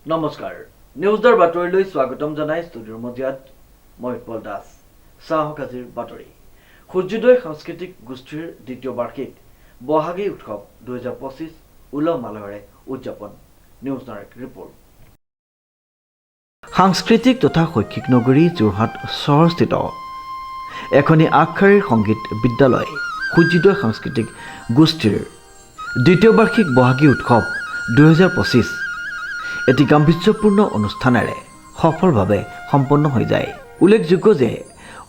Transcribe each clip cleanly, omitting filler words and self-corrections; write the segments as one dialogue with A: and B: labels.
A: নমস্কাৰ নিউজৰ বাতৰিলৈ স্বাগতম জনাই ষ্টুডিঅ'ৰ মজিয়াত মই উৎপল দাস চাহক আজিৰ বাতৰি সূৰ্যোদয় সাংস্কৃতিক গোষ্ঠীৰ দ্বিতীয় বাৰ্ষিক বহাগী উৎসৱ 2025 উলহ মালহেৰে উদযাপন নিউজ নাৰেক ৰিপৰ্ট সাংস্কৃতিক তথা শৈক্ষিক নগৰী যোৰহাট চহৰস্থিত এখনি আগশাৰীৰ সংগীত বিদ্যালয় সূৰ্যোদয় সাংস্কৃতিক গোষ্ঠীৰ দ্বিতীয় বাৰ্ষিক বহাগী উৎসৱ 2025 এটি গাম্ভীৰ্যপূৰ্ণ অনুষ্ঠানেৰে সফলভাৱে সম্পন্ন হৈ যায় উল্লেখযোগ্য যে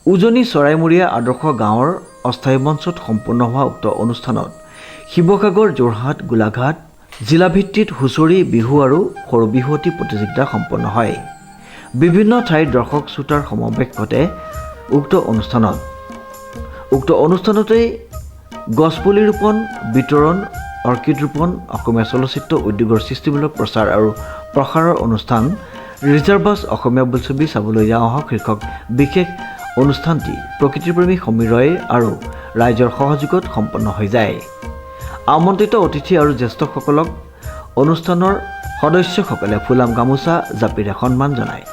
A: উজনি চৰাইমুৰীয়া আদৰ্শ গাঁৱৰ অস্থায়ী মঞ্চত সম্পন্ন হোৱা উক্ত অনুষ্ঠানত শিৱসাগৰ যোৰহাট গোলাঘাট জিলাভিত্তিত হুঁচৰি বিহু আৰু সৰু বিহুৱতী প্ৰতিযোগিতা সম্পন্ন হয় বিভিন্ন ঠাইৰ দৰ্শক শ্ৰোতাৰ সমাৱেশ ঘটে উক্ত অনুষ্ঠানতে গছপুলি ৰোপণ বিতৰণ অৰ্কিড ৰোপণ অসমীয়া চলচ্চিত্ৰ উদ্যোগৰ সৃষ্টিমূলক প্ৰচাৰ আৰু প্ৰসাৰৰ অনুষ্ঠান ৰিজাৰ্ভাছ অসমীয়া বোলছবি চাবলৈ অহা শীৰ্ষক বিশেষ অনুষ্ঠানটি প্ৰকৃতিপ্ৰেমী সমীৰ ৰয় আৰু ৰাইজৰ সহযোগত সম্পন্ন হৈ যায় আমন্ত্ৰিত অতিথি আৰু জ্যেষ্ঠসকলক অনুষ্ঠানৰ সদস্যসকলে ফুলাম গামোচা জাপিৰে সন্মান জনায়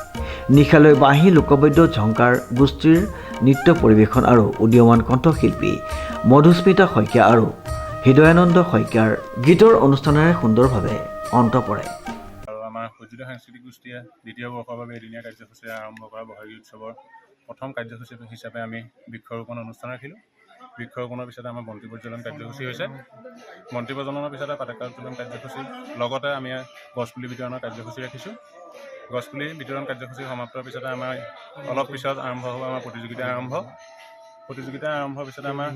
A: নিশালৈ বাঁহী লোকবাদ্য ঝংকাৰ গোষ্ঠীৰ নৃত্য পৰিৱেশন আৰু উদীয়মান কণ্ঠশিল্পী মধুস্মিতা শইকীয়া আৰু হৃদয়ানন্দ শইকীয়াৰ গীতৰ অনুষ্ঠানেৰে সুন্দৰভাৱে অন্ত পৰে
B: আৰু আমাৰ সূৰ্যোদয় সাংস্কৃতিক গোষ্ঠীয়ে দ্বিতীয় বৰ্ষৰ বাবে এদিনীয়া কাৰ্যসূচী আৰম্ভ কৰা বহাগী উৎসৱৰ প্ৰথম কাৰ্যসূচী হিচাপে আমি বৃক্ষৰোপণ অনুষ্ঠান ৰাখিলোঁ বৃক্ষৰোপণৰ পিছতে আমাৰ বন্তি প্ৰজ্বলন কাৰ্যসূচী হৈছে বন্তি প্ৰজ্বলনৰ পিছতে পতাকা উত্তোলন কাৰ্যসূচী লগতে আমি গছপুলি বিতৰণৰ কাৰ্যসূচী ৰাখিছোঁ গছপুলি বিতৰণ কাৰ্যসূচী সমাপ্তৰ পিছতে আমাৰ অলপ পিছত আৰম্ভ হ'ব আমাৰ প্ৰতিযোগিতা আৰম্ভৰ পিছতে আমাৰ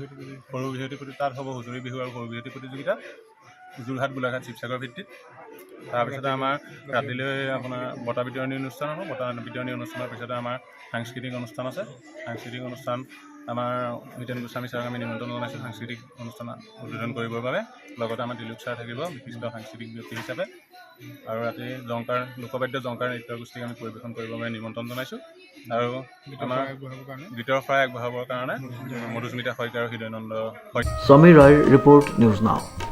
B: সৰু বিহুৱতী তাত হ'ব হুঁচৰি বিহু আৰু সৰু বিহুৱতী প্ৰতিযোগিতা যোৰহাট গোলাঘাট শিৱসাগৰ ভিত্তিত তাৰপিছতে আমাৰ ৰাতিলৈ আপোনাৰ বঁটা বিতৰণী অনুষ্ঠান হ'ব বঁটা বিতৰণী অনুষ্ঠানৰ পিছতে আমাৰ সাংস্কৃতিক অনুষ্ঠান আছে সাংস্কৃতিক অনুষ্ঠান আমাৰ হিতেন গোস্বামী ছাৰক আমি নিমন্ত্ৰণ জনাইছোঁ সাংস্কৃতিক অনুষ্ঠান উদ্বোধন কৰিবৰ বাবে লগতে আমাৰ তিলক ছাৰ থাকিব বিশিষ্ট সাংস্কৃতিক ব্যক্তি হিচাপে আৰু ৰাতি লোকবাদ্য জংকাৰ নৃত্য গোষ্ঠীক আমি পৰিৱেশন কৰিবৰ বাবে নিমন্ত্ৰণ জনাইছোঁ আৰু আমাৰ গীতৰ শৰাই আগবঢ়াবৰ কাৰণে মধুস্মিতা শইকীয়া আৰু হৃদয়ানন্দ শইকীয়া
A: সমীৰ ৰয়ৰ ৰিপৰ্ট নিউজ নাও